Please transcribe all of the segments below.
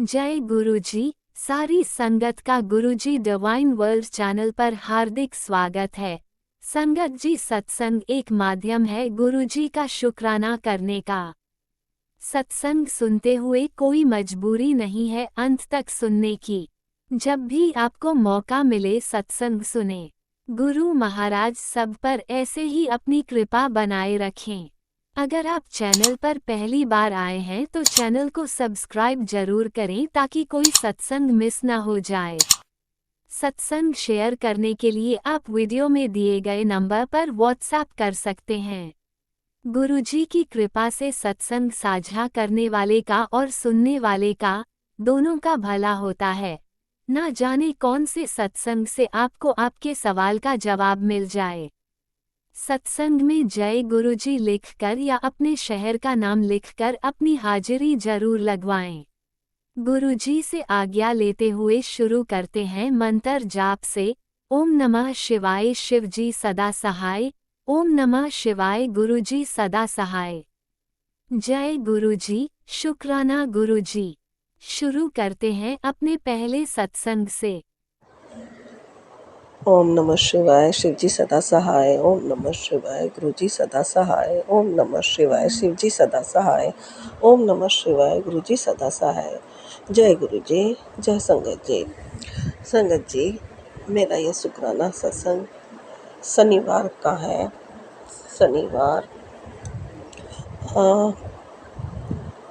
जय गुरुजी। सारी संगत का गुरुजी डिवाइन वर्ल्ड चैनल पर हार्दिक स्वागत है। संगत जी, सत्संग एक माध्यम है गुरुजी का शुक्राना करने का। सत्संग सुनते हुए कोई मजबूरी नहीं है अंत तक सुनने की। जब भी आपको मौका मिले सत्संग सुने। गुरु महाराज सब पर ऐसे ही अपनी कृपा बनाए रखें। अगर आप चैनल पर पहली बार आए हैं तो चैनल को सब्सक्राइब जरूर करें ताकि कोई सत्संग मिस ना हो जाए। सत्संग शेयर करने के लिए आप वीडियो में दिए गए नंबर पर व्हाट्सएप कर सकते हैं। गुरुजी की कृपा से सत्संग साझा करने वाले का और सुनने वाले का दोनों का भला होता है। ना जाने कौन से सत्संग से आपको आपके सवाल का जवाब मिल जाए। सत्संग में जय गुरुजी लिखकर या अपने शहर का नाम लिखकर अपनी हाजिरी जरूर लगवाएं। गुरुजी से आज्ञा लेते हुए शुरू करते हैं मंत्र जाप से। ओम नमः शिवाय शिवजी सदा सहाय। ओम नमः शिवाय गुरुजी सदा सहाय। जय गुरुजी, शुक्राना गुरुजी। शुरू करते हैं अपने पहले सत्संग से। ओम नमः शिवाय शिवजी सदा सहाय। ओम नमः शिवाय गुरुजी सदा सहाय। ओम नमः शिवाय शिवजी सदा सहाय। ओम नमः शिवाय गुरुजी सदा सहाय। जय गुरुजी, जय संगत जी। संगत जी, मेरा ये शुक्राना सत्संग शनिवार का है। शनिवार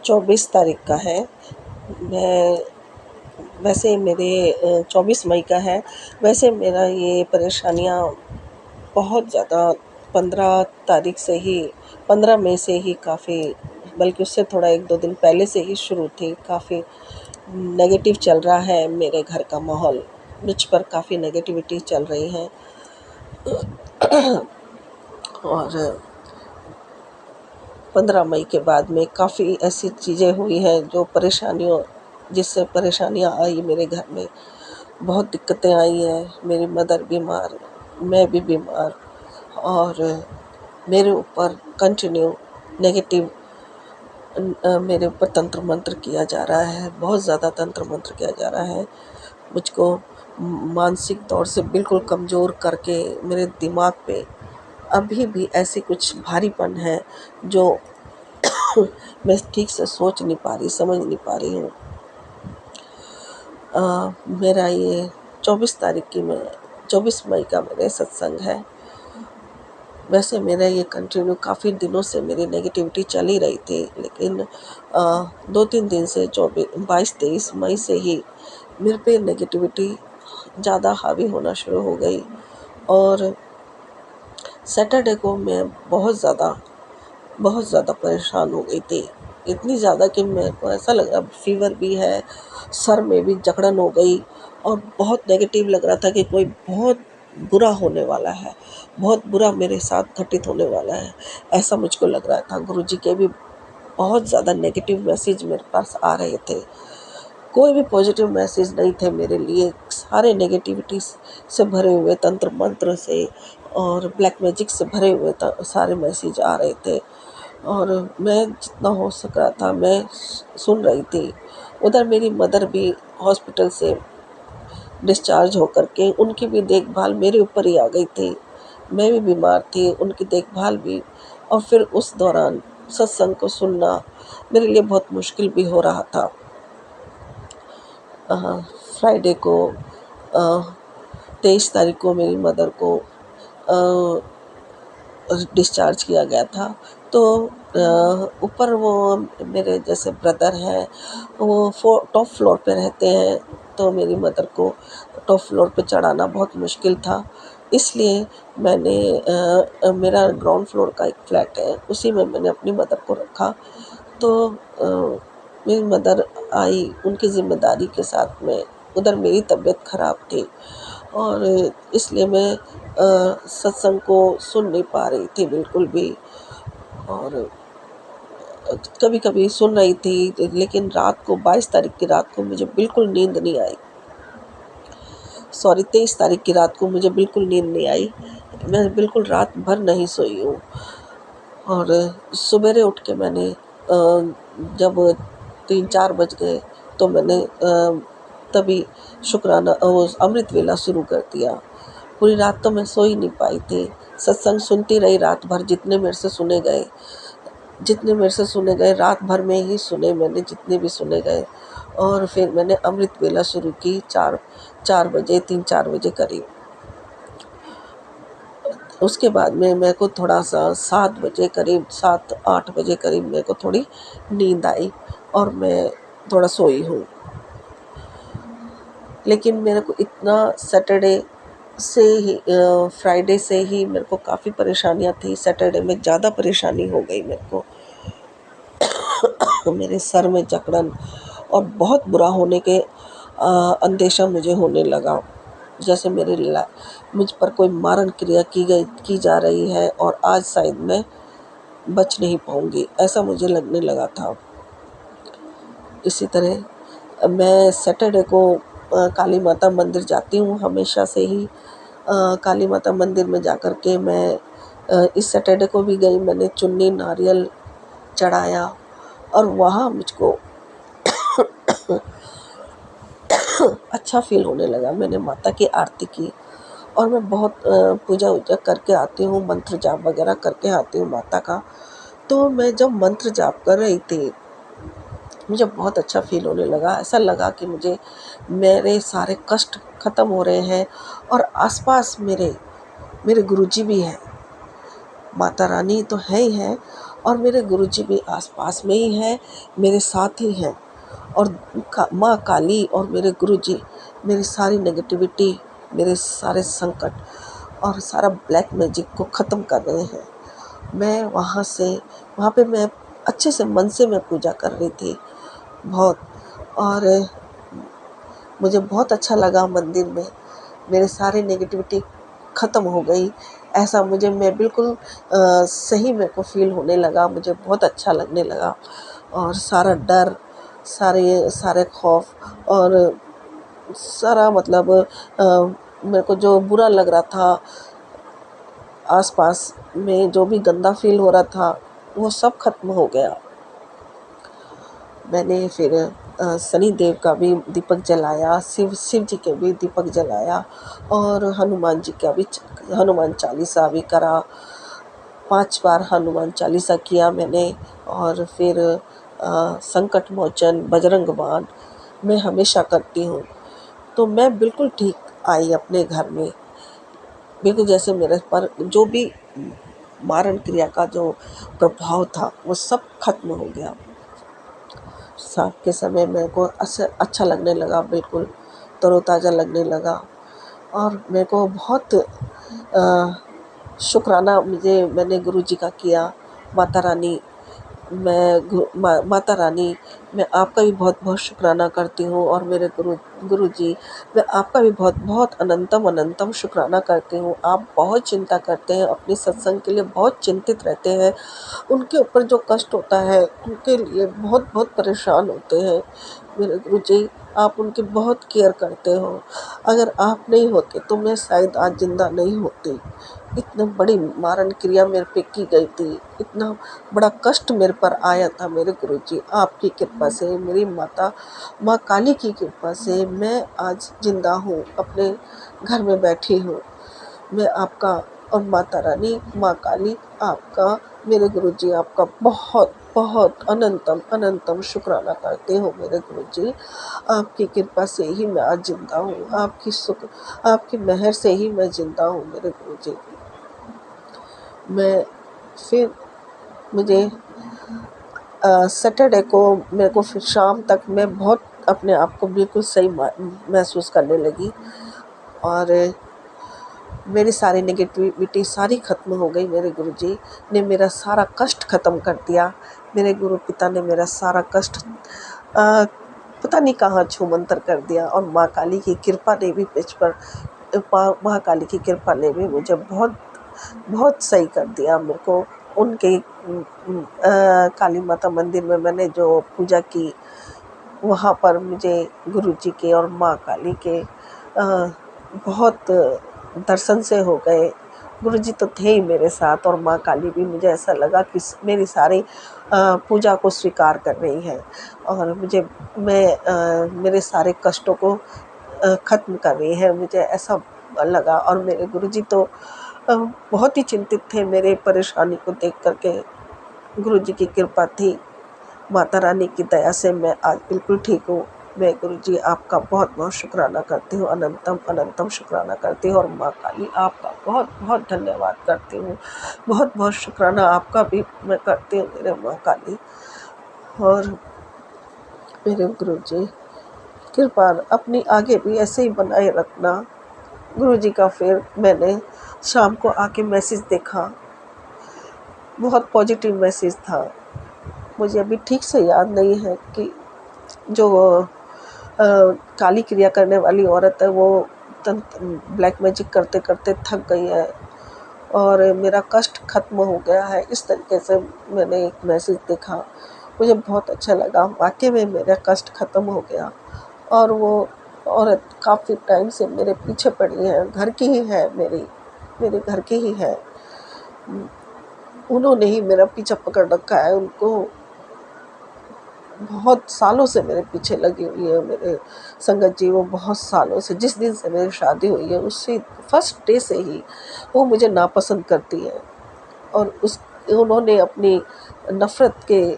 24 तारीख का है। मैं वैसे मेरे 24 मई का है। वैसे मेरा ये परेशानियाँ बहुत ज़्यादा 15 तारीख से ही 15 मई से ही काफ़ी, बल्कि उससे थोड़ा 1-2 दिन पहले से ही शुरू थी। काफ़ी नेगेटिव चल रहा है मेरे घर का माहौल। मुझ पर काफ़ी नेगेटिविटी चल रही है और 15 मई के बाद में काफ़ी ऐसी चीज़ें हुई हैं जो जिससे परेशानियाँ आई मेरे घर में। बहुत दिक्कतें आई हैं। मेरी मदर बीमार, मैं भी बीमार और मेरे ऊपर कंटिन्यू नेगेटिव मेरे ऊपर तंत्र मंत्र किया जा रहा है। बहुत ज़्यादा तंत्र मंत्र किया जा रहा है। मुझको मानसिक तौर से बिल्कुल कमज़ोर करके मेरे दिमाग पे अभी भी ऐसी कुछ भारीपन है जो मैं ठीक से सोच नहीं पा रही, समझ नहीं पा रही हूँ। मेरा ये 24 मई का मेरे सत्संग है। वैसे मेरा ये कंटिन्यू काफ़ी दिनों से मेरी नेगेटिविटी चल ही रही थी, लेकिन 2-3 दिन से 22-23 मई से ही मेरे पे नेगेटिविटी ज़्यादा हावी होना शुरू हो गई। और सैटरडे को मैं बहुत ज़्यादा परेशान हो गई थी। इतनी ज़्यादा कि मेरे को ऐसा लग रहा फीवर भी है, सर में भी जकड़न हो गई और बहुत नेगेटिव लग रहा था कि कोई बहुत बुरा होने वाला है, बहुत बुरा मेरे साथ घटित होने वाला है, ऐसा मुझको लग रहा था। गुरुजी के भी बहुत ज़्यादा नेगेटिव मैसेज मेरे पास आ रहे थे। कोई भी पॉजिटिव मैसेज नहीं थे मेरे लिए। सारे नेगेटिविटी से भरे हुए तंत्र मंत्र से और ब्लैक मैजिक से भरे हुए सारे मैसेज आ रहे थे और मैं जितना हो सका था मैं सुन रही थी। उधर मेरी मदर भी हॉस्पिटल से डिस्चार्ज होकर के उनकी भी देखभाल मेरे ऊपर ही आ गई थी। मैं भी बीमार थी, उनकी देखभाल भी। और फिर उस दौरान सत्संग को सुनना मेरे लिए बहुत मुश्किल भी हो रहा था। फ्राइडे को 23 तारीख को मेरी मदर को डिस्चार्ज किया गया था। तो ऊपर वो मेरे जैसे ब्रदर हैं, वो टॉप फ्लोर पे रहते हैं, तो मेरी मदर को टॉप फ्लोर पे चढ़ाना बहुत मुश्किल था। इसलिए मेरा ग्राउंड फ्लोर का एक फ्लैट है, उसी में मैंने अपनी मदर को रखा। तो मेरी मदर आई, उनकी ज़िम्मेदारी के साथ में उधर मेरी तबीयत ख़राब थी और इसलिए मैं सत्संग को सुन नहीं पा रही थी बिल्कुल भी। और कभी कभी सुन रही थी, लेकिन रात को 22 तारीख की रात को मुझे बिल्कुल नींद नहीं आई। 23 तारीख की रात को मुझे बिल्कुल नींद नहीं आई। मैं बिल्कुल रात भर नहीं सोई हूँ। और सवेरे उठ के मैंने जब 3-4 बज गए तो मैंने तभी शुक्राना वो अमृत वेला शुरू कर दिया। पूरी रात तो मैं सो ही नहीं पाई थी, सत्संग सुनती रही रात भर, जितने मेरे से सुने गए रात भर में ही सुने मैंने, जितने भी सुने गए। और फिर मैंने अमृत वेला शुरू की 4 बजे, 3-4 बजे करीब। उसके बाद में मेरे को थोड़ा-सा 7 बजे करीब, 7-8 बजे करीब मेरे को थोड़ी नींद आई और मैं थोड़ा सोई हूँ। लेकिन मेरे को इतना सैटरडे से ही फ्राइडे से ही मेरे को काफ़ी परेशानियाँ थी। सैटरडे में ज़्यादा परेशानी हो गई मेरे को। मेरे सर में जकड़न और बहुत बुरा होने के अंदेशा मुझे होने लगा। जैसे मुझ पर कोई मारण क्रिया की जा रही है और आज शायद मैं बच नहीं पाऊँगी, ऐसा मुझे लगने लगा था। इसी तरह मैं सैटरडे को काली माता मंदिर जाती हूँ हमेशा से ही। काली माता मंदिर में जाकर के मैं इस सैटरडे को भी गई। मैंने चुन्नी नारियल चढ़ाया और वहाँ मुझको अच्छा फील होने लगा। मैंने माता की आरती की और मैं बहुत पूजा वूजा करके आती हूँ, मंत्र जाप वगैरह करके आती हूँ माता का। तो मैं जब मंत्र जाप कर रही थी, मुझे बहुत अच्छा फील होने लगा। ऐसा लगा कि मुझे मेरे सारे कष्ट ख़त्म हो रहे हैं और आसपास मेरे गुरुजी भी हैं। माता रानी तो है ही है और मेरे गुरुजी भी आसपास में ही हैं, मेरे साथ ही हैं। और माँ काली और मेरे गुरुजी मेरी सारी नेगेटिविटी, मेरे सारे संकट और सारा ब्लैक मैजिक को ख़त्म कर रहे हैं। मैं वहाँ पे मैं अच्छे से मन से मैं पूजा कर रही थी बहुत। और मुझे बहुत अच्छा लगा मंदिर में, मेरे सारी नेगेटिविटी ख़त्म हो गई। ऐसा मैं बिल्कुल सही मेरे को फ़ील होने लगा, मुझे बहुत अच्छा लगने लगा। और सारा डर, सारे खौफ और सारा मतलब मेरे को जो बुरा लग रहा था, आसपास में जो भी गंदा फील हो रहा था, वो सब खत्म हो गया। मैंने फिर शनि देव का भी दीपक जलाया, शिव जी के भी दीपक जलाया और हनुमान जी का भी हनुमान चालीसा भी करा। 5 बार हनुमान चालीसा किया मैंने। और फिर संकट मोचन, बजरंग बाण मैं हमेशा करती हूँ। तो मैं बिल्कुल ठीक आई अपने घर में, बिल्कुल जैसे मेरे पर जो भी मारण क्रिया का जो प्रभाव था वो सब खत्म हो गया। शाम के समय मेरे को अच्छा लगने लगा, बिल्कुल तरोताज़ा लगने लगा। और मेरे को बहुत शुक्राना मैंने गुरुजी का किया। माता रानी माता रानी, मैं आपका भी बहुत बहुत शुक्राना करती हूँ और मेरे गुरुजी, मैं आपका भी बहुत बहुत अनंतम अनंतम शुक्राना करती हूँ। आप बहुत चिंता करते हैं, अपने सत्संग के लिए बहुत चिंतित रहते हैं। उनके ऊपर जो कष्ट होता है उनके लिए बहुत बहुत परेशान होते हैं मेरे गुरुजी। आप उनकी बहुत केयर करते हो। अगर आप नहीं होते तो मैं शायद आज ज़िंदा नहीं होती। इतनी बड़ी मारण क्रिया मेरे पे की गई थी, इतना बड़ा कष्ट मेरे पर आया था मेरे गुरुजी। आपकी कृपा से, मेरी माता माँ काली की कृपा से मैं आज ज़िंदा हूँ, अपने घर में बैठी हूँ। मैं आपका और माता रानी, माँ काली, आपका, मेरे गुरुजी आपका बहुत बहुत अनंतम अनंतम शुक्राना करते हो मेरे गुरुजी। आपकी कृपा से ही मैं आज ज़िंदा हूँ, आपकी मेहर से ही मैं ज़िंदा हूँ मेरे गुरुजी। मैं फिर मुझे सैटरडे को मेरे को फिर शाम तक मैं बहुत अपने आप को बिल्कुल सही महसूस करने लगी और मेरी सारी नेगेटिविटी सारी ख़त्म हो गई। मेरे गुरुजी ने मेरा सारा कष्ट ख़त्म कर दिया। मेरे गुरु पिता ने मेरा सारा कष्ट पता नहीं कहाँ छूमंतर कर दिया। और माँ काली की कृपा ने भी माँ काली की कृपा ने भी मुझे बहुत बहुत सही कर दिया। मेरे को उनके काली माता मंदिर में मैंने जो पूजा की, वहाँ पर मुझे गुरुजी के और माँ काली के बहुत दर्शन से हो गए गुरुजी तो थे ही मेरे साथ, और माँ काली भी मुझे ऐसा लगा कि मेरी सारी पूजा को स्वीकार कर रही है, और मेरे सारे कष्टों को ख़त्म कर रही है, मुझे ऐसा लगा। और मेरे गुरुजी तो बहुत ही चिंतित थे मेरे परेशानी को देख कर के। गुरुजी की कृपा थी, माता रानी की दया से मैं आज बिल्कुल ठीक हूँ। मैं गुरुजी आपका बहुत बहुत शुक्राना करती हूँ, अनंतम अनंतम शुक्राना करती हूँ, और माँ काली आपका बहुत बहुत धन्यवाद करती हूँ। बहुत बहुत शुक्राना आपका भी मैं करती हूँ मेरे माँ काली। और मेरे गुरुजी कृपा अपनी आगे भी ऐसे ही बनाए रखना। गुरुजी का फिर मैंने शाम को आके मैसेज देखा, बहुत पॉजिटिव मैसेज था। मुझे अभी ठीक से याद नहीं है कि जो काली क्रिया करने वाली औरत है वो ब्लैक मैजिक करते करते थक गई है और मेरा कष्ट खत्म हो गया है, इस तरीके से मैंने एक मैसेज देखा। मुझे बहुत अच्छा लगा, वाकई में मेरा कष्ट खत्म हो गया। और वो औरत काफ़ी टाइम से मेरे पीछे पड़ी है, घर की ही है, मेरे घर की ही है। उन्होंने ही मेरा पीछा पकड़ रखा है, उनको बहुत सालों से मेरे पीछे लगी हुई है मेरे संगत जी। वो बहुत सालों से, जिस दिन से मेरी शादी हुई है उससे फर्स्ट डे से ही वो मुझे नापसंद करती है, और उन्होंने अपनी नफ़रत के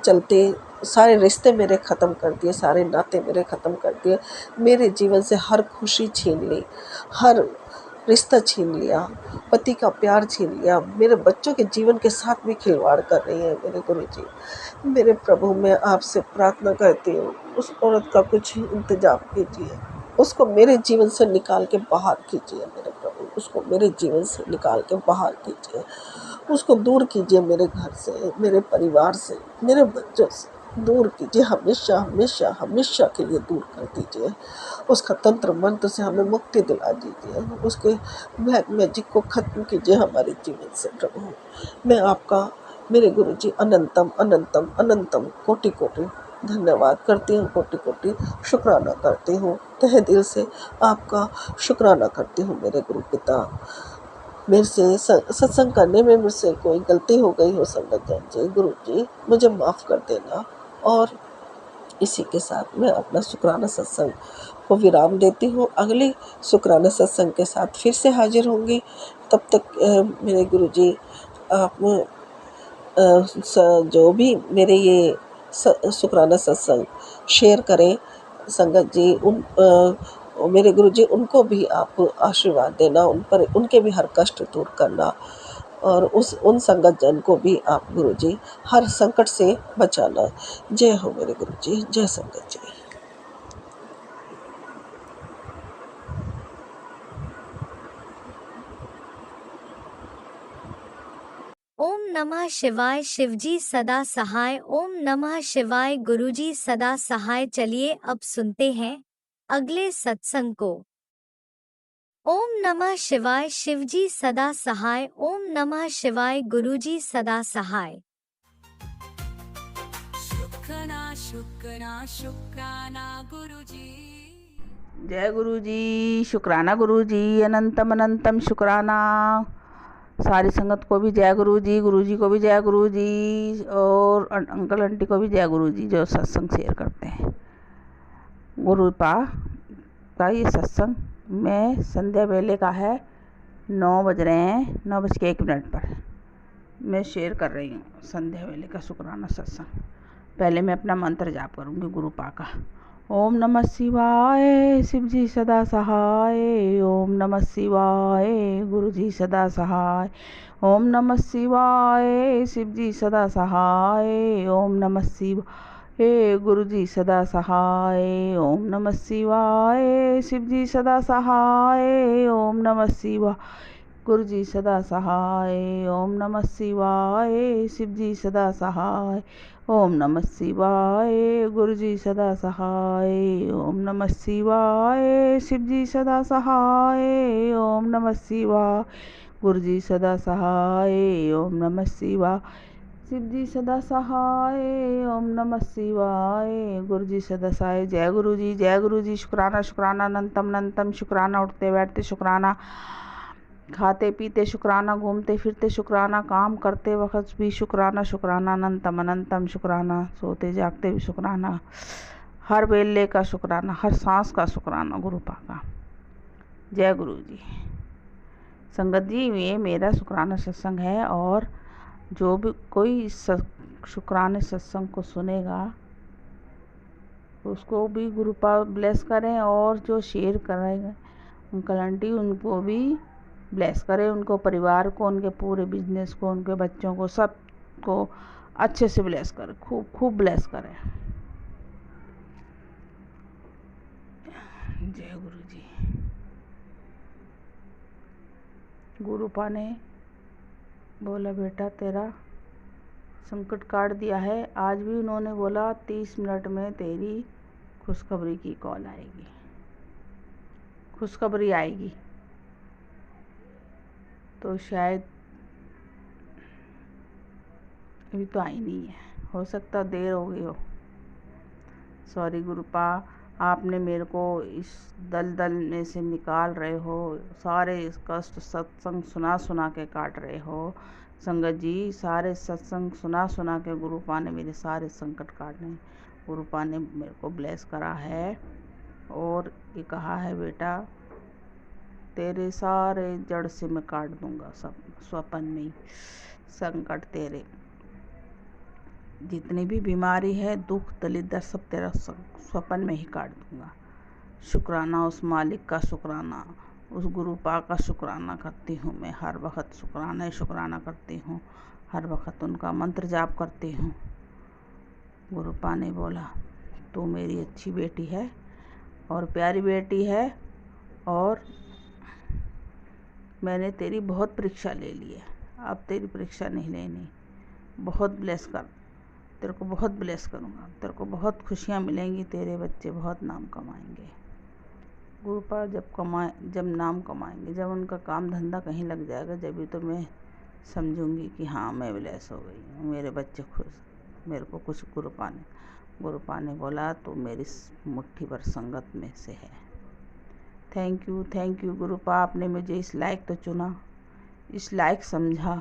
चलते सारे रिश्ते मेरे ख़त्म कर दिए, सारे नाते मेरे ख़त्म कर दिए, मेरे जीवन से हर खुशी छीन ली, हर रिश्ता छीन लिया, पति का प्यार छीन लिया, मेरे बच्चों के जीवन के साथ भी खिलवाड़ कर रही है मेरे गुरुजी। मेरे प्रभु, मैं आपसे प्रार्थना करती हूँ, उस औरत का कुछ इंतजाम कीजिए, उसको मेरे जीवन से निकाल के बाहर कीजिए मेरे प्रभु, उसको मेरे जीवन से निकाल के बाहर कीजिए, उसको दूर कीजिए मेरे घर से, मेरे परिवार से, मेरे बच्चों से दूर कीजिए, हमेशा हमेशा हमेशा के लिए दूर कर दीजिए। उसका तंत्र मंत्र से हमें मुक्ति दिला दीजिए, उसके ब्लैक मैजिक को ख़त्म कीजिए हमारे जीवन से प्रभु। मैं आपका मेरे गुरुजी अनंतम अनंतम अनंतम कोटि कोटि धन्यवाद करती हूँ, कोटि कोटि शुक्राना करती हूँ, तहे दिल से आपका शुक्राना करती हूँ मेरे गुरु पिता। मेरे से सत्संग करने में मुझसे कोई गलती हो गई हो संगत जन जी, गुरु जी मुझे माफ़ कर देना। और इसी के साथ मैं अपना शुक्राना सत्संग को विराम देती हूँ। अगली शुक्राना सत्संग के साथ फिर से हाजिर होंगी। तब तक मेरे गुरु जी आप जो भी मेरे ये शुक्राना सत्संग शेयर करें संगत जी, मेरे गुरुजी उनको भी आप आशीर्वाद देना, उन पर उनके भी हर कष्ट दूर करना, और उन संगत जन को भी आप गुरुजी हर संकट से बचाना। जय हो मेरे गुरुजी, जय संगत जी। ओम नमः शिवाय। शिवजी सदा सहाय। ओम नमः शिवाय। गुरुजी सदा सहाय। चलिए अब सुनते हैं अगले सत्संग को। ओम नमः शिवाय। शिवजी सदा सहाय। ओम नमः शिवाय। गुरुजी सदा सहाय। शुक्राना शुक्राना शुक्राना गुरुजी। जय गुरु जी, शुक्राना गुरु जी, अनंतम अनंतम शुक्राना। सारी संगत को भी जय गुरु जी को भी जय गुरु जी, और अंकल आंटी को भी जय गुरु जी जो सत्संग शेयर करते हैं। गुरु पा का ये सत्संग में संध्या वेले का है, 9 बज रहे हैं, 9:01 पर मैं शेयर कर रही हूँ संध्या वेले का शुक्राना सत्संग। पहले मैं अपना मंत्र जाप करूँगी गुरु पा का। ओम नमः शिवाय। शिवजी सदा सहाय। ओम नमः शिवाय। गुरुजी सदा सहाय। ओम नमः शिवाय। शिवजी सदा सहाय। ओम नमः शिवाय। गुरुजी सदा सहाय। ओम नमः शिवाय। शिवजी सदा सहाय। ओम नमः शिवाय। गुरुजी सदा सहाय। ओम नमः शिवाय। शिवजी सदा सहाय। ओम नमः शिवाय। गुरुजी सदा सहाय। ओम नमः शिवाय। शिवजी सदा सहाय। ओम नमः शिवाय। गुरुजी सदा सहाय। ओम नमः शिवाय। शिवजी सदा सहाय। ओम नमः शिवाय। गुरुजी सदा सहाय। जय गुरु जी, जय गुरु जी। शुक्राना शुक्राना अनंतम अनंतम शुक्राना। उठते बैठते शुक्राना, खाते पीते शुक्राना, घूमते फिरते शुक्राना, काम करते वक्त भी शुक्राना, शुक्राना अनंतम अनंतम शुक्राना, सोते जागते भी शुक्राना, हर वेले का शुक्राना, हर सांस का शुक्राना गुरुपा का। जय गुरु जी। संगत जी, ये मेरा शुक्राना सत्संग है और जो भी कोई शुक्राने सत्संग को सुनेगा उसको भी गुरुपा ब्लेस करें, और जो शेयर करेंगे अंकल आंटी उनको भी ब्लेस करें, उनको परिवार को, उनके पूरे बिजनेस को, उनके बच्चों को, सबको अच्छे से ब्लेस करें, खूब खूब ब्लेस करें। जय गुरु जी। गुरुपा ने बोला बेटा तेरा संकट काट दिया है। आज भी उन्होंने बोला 30 मिनट में तेरी खुशखबरी की कॉल आएगी, खुशखबरी आएगी। तो शायद अभी तो आई नहीं है, हो सकता देर हो गई हो। सॉरी गुरुपा, आपने मेरे को इस दलदल में से निकाल रहे हो, सारे कष्ट सत्संग सुना सुना के काट रहे हो। संगत जी, सारे सत्संग सुना सुना के गुरुपा ने मेरे सारे संकट काटने, गुरुपा ने मेरे को ब्लेस करा है और ये कहा है बेटा तेरे सारे जड़ से मैं काट दूंगा, सब स्वपन में ही संकट तेरे जितनी भी बीमारी है, दुख दलिद्र, सब तेरा स्वपन में ही काट दूंगा। शुक्राना उस मालिक का, शुक्राना उस गुरुपा का शुक्राना करती हूँ मैं। हर वक्त शुक्राना ही शुक्राना करती हूँ, हर वक्त उनका मंत्र जाप करती हूँ। गुरुपा ने बोला तू मेरी अच्छी बेटी है और प्यारी बेटी है, और मैंने तेरी बहुत परीक्षा ले ली है, अब तेरी परीक्षा नहीं लेनी। बहुत ब्लेस कर, तेरे को बहुत ब्लेस करूँगा, तेरे को बहुत खुशियाँ मिलेंगी, तेरे बच्चे बहुत नाम कमाएंगे। गुरुपा जब नाम कमाएंगे, जब उनका काम धंधा कहीं लग जाएगा, जब तो मैं समझूंगी कि हाँ मैं ब्लेस हो गई हूँ, मेरे बच्चे खुश, मेरे को कुछ गुरुपा ने बोला तो मेरी मुट्ठी भर संगत में से है। थैंक यू गुरुपा, आपने मुझे इस लायक तो चुना, इस लायक समझा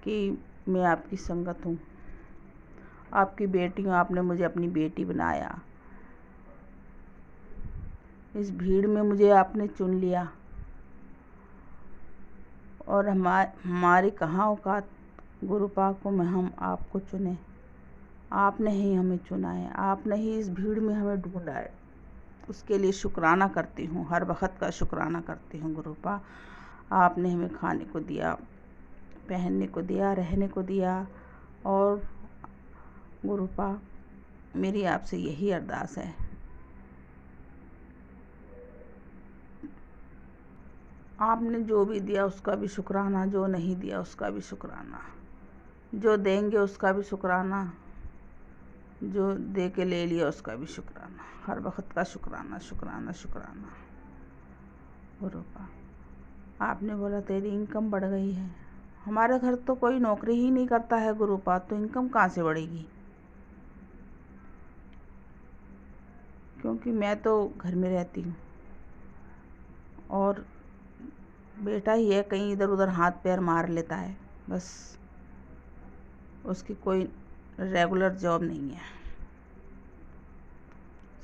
कि मैं आपकी संगत हूँ, आपकी बेटी हूँ, आपने मुझे अपनी बेटी बनाया। इस भीड़ में मुझे आपने चुन लिया और हमारी कहाँ औकात गुरुपा को हम आपको चुने, आपने ही हमें चुना है, आपने ही इस भीड़ में हमें ढूंढा है। उसके लिए शुक्राना करती हूँ, हर वक्त का शुक्राना करती हूँ गुरुपा। आपने हमें खाने को दिया, पहनने को दिया, रहने को दिया, और गुरुपा मेरी आपसे यही अरदास है, आपने जो भी दिया उसका भी शुक्राना, जो नहीं दिया उसका भी शुक्राना, जो देंगे उसका भी शुक्राना, जो दे के ले लिया उसका भी शुक्राना, हर वक्त का शुक्राना शुक्राना शुक्राना। गुरुपा आपने बोला तेरी इनकम बढ़ गई है। हमारे घर तो कोई नौकरी ही नहीं करता है गुरुपा, तो इनकम कहाँ से बढ़ेगी, क्योंकि मैं तो घर में रहती हूँ और बेटा ही है, कहीं इधर उधर हाथ पैर मार लेता है, बस उसकी कोई रेगुलर जॉब नहीं है।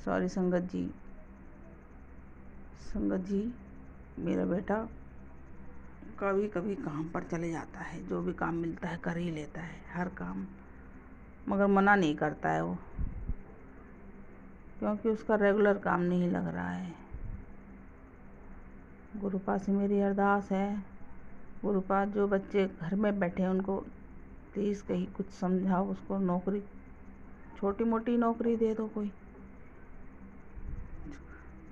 सॉरी संगत जी, मेरा बेटा कभी कभी काम पर चले जाता है, जो भी काम मिलता है कर ही लेता है, हर काम, मगर मना नहीं करता है वो, क्योंकि उसका रेगुलर काम नहीं लग रहा है। गुरुपा से मेरी अरदास है, गुरुपा जो बच्चे घर में बैठे हैं उनको प्लीज़ कहीं कुछ समझाओ, उसको नौकरी, छोटी मोटी नौकरी दे दो कोई,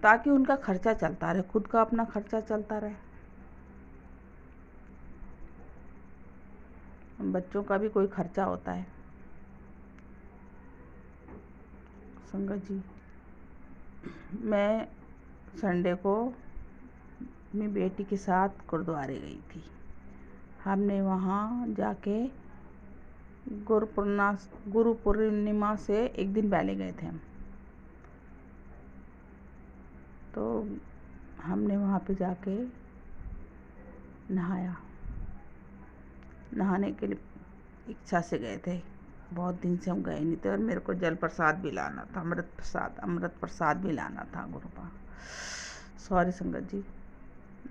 ताकि उनका खर्चा चलता रहे, खुद का अपना खर्चा चलता रहे, बच्चों का भी कोई खर्चा होता है। संगत जी, मैं संडे को अपनी बेटी के साथ गुरुद्वारे गई थी। हमने वहाँ जाके गुरु पूर्णिमा से एक दिन पहले गए थे हम, तो हमने वहाँ पे जाके नहाया। नहाने के लिए इच्छा से गए थे, बहुत दिन से हम गए नहीं थे। और मेरे को जल प्रसाद भी लाना था, अमृत प्रसाद भी लाना था गुरुपा। सॉरी संगत जी,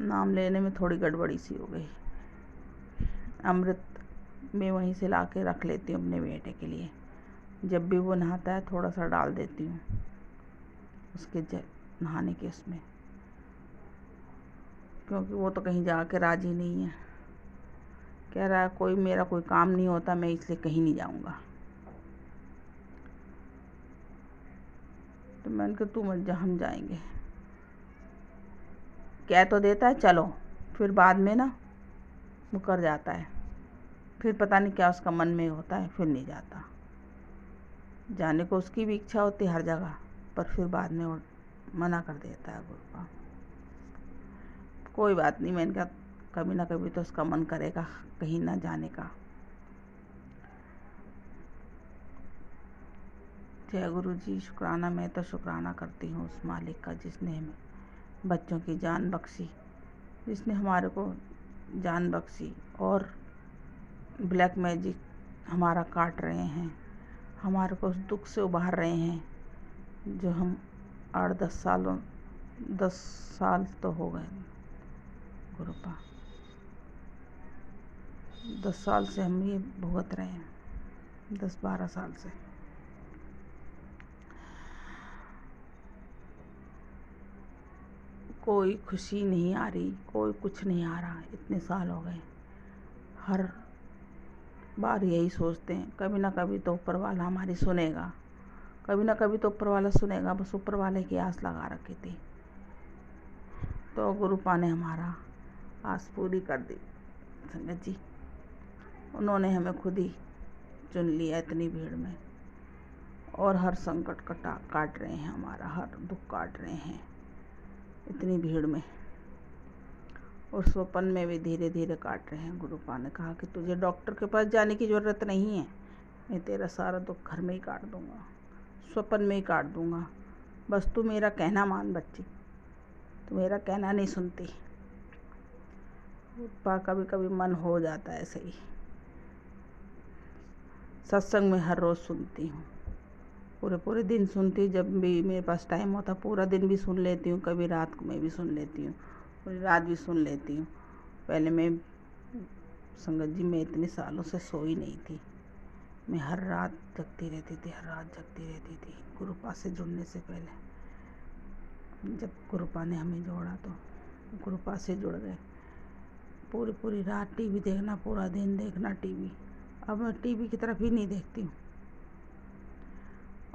नाम लेने में थोड़ी गड़बड़ी सी हो गई। अमृत मैं वहीं से ला के रख लेती हूँ अपने बेटे के लिए। जब भी वो नहाता है थोड़ा सा डाल देती हूँ उसके जल नहाने के उसमें, क्योंकि वो तो कहीं जाके राजी नहीं है। कह रहा है कोई मेरा कोई काम नहीं होता, मैं इसलिए कहीं नहीं जाऊँगा। तो मैंने कहा तू मत जा, हम जाएंगे। कह तो देता है चलो, फिर बाद में ना मुकर जाता है। फिर पता नहीं क्या उसका मन में होता है, फिर नहीं जाता। जाने को उसकी भी इच्छा होती है हर जगह, पर फिर बाद में वो मना कर देता है गुरुपा। कोई बात नहीं, मैंने कहा कभी ना कभी तो उसका मन करेगा कहीं ना जाने का। जय गुरु जी, शुक्राना। मैं तो शुक्राना करती हूँ उस मालिक का जिसने हमें बच्चों की जान बख्शी, जिसने हमारे को जान बख्शी और ब्लैक मैजिक हमारा काट रहे हैं, हमारे को उस दुख से उबार रहे हैं जो हम 10 साल तो हो गए गुरुपा। 10 साल से हम ये भुगत रहे हैं, 10-12 साल से। कोई खुशी नहीं आ रही, कोई कुछ नहीं आ रहा, इतने साल हो गए। हर बार यही सोचते हैं कभी ना कभी तो ऊपर वाला हमारी सुनेगा, कभी ना कभी तो ऊपर वाला सुनेगा। बस ऊपर वाले की आस लगा रखी थी, तो गुरुपा ने हमारा आस पूरी कर दी संगत जी। उन्होंने हमें खुद ही चुन लिया इतनी भीड़ में, और हर संकट काट रहे हैं, हमारा हर दुख काट रहे हैं इतनी भीड़ में। और स्वप्न में भी धीरे धीरे काट रहे हैं। गुरुपा ने कहा कि तुझे डॉक्टर के पास जाने की ज़रूरत नहीं है, मैं तेरा सारा दुख घर में ही काट दूंगा, स्वप्न में ही काट दूंगा। बस तू मेरा कहना मान बच्ची, तू मेरा कहना नहीं सुनती। गुरुपा कभी कभी मन हो जाता है ऐसे ही। सत्संग में हर रोज़ सुनती हूँ, पूरे दिन सुनती हूँ। जब भी मेरे पास टाइम होता पूरा दिन भी सुन लेती हूँ, कभी रात में भी सुन लेती हूँ, पूरी रात भी सुन लेती हूँ। पहले मैं संगत जी मैं इतने सालों से सोई नहीं थी, मैं हर रात जगती रहती थी, हर रात जगती रहती थी। गुरुपा से जुड़ने से पहले जब गुरुपा ने हमें जोड़ा तो गुरुपा से जुड़ गए। पूरी रात टीवी देखना, पूरा दिन देखना टीवी। अब मैं टीवी की तरफ ही नहीं देखती हूँ।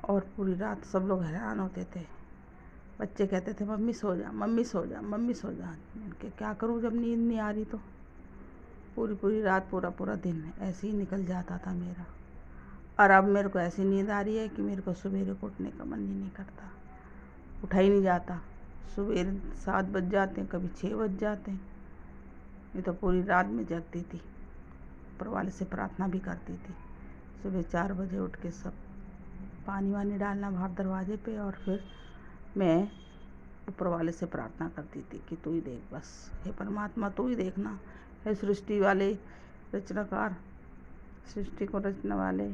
और पूरी रात सब लोग हैरान होते थे, बच्चे कहते थे मम्मी सो जा, मम्मी सो जा, मम्मी सो जा। कि क्या करूँ जब नींद नहीं आ रही तो। पूरी रात पूरा दिन ऐसे ही निकल जाता था मेरा। और अब मेरे को ऐसी नींद आ रही है कि मेरे को सवेरे को उठने का मन ही नहीं करता, उठा ही नहीं जाता। सवेरे 7 बज जाते हैं, कभी 6 बज जाते हैं। ये तो पूरी रात में जगती थी, ऊपर वाले से प्रार्थना भी करती थी। सुबह 4 बजे उठ के सब पानी वानी डालना बाहर दरवाजे पे, और फिर मैं ऊपर वाले से प्रार्थना करती थी कि तू ही देख, बस हे परमात्मा तू ही देखना, हे सृष्टि वाले रचनाकार, सृष्टि को रचने वाले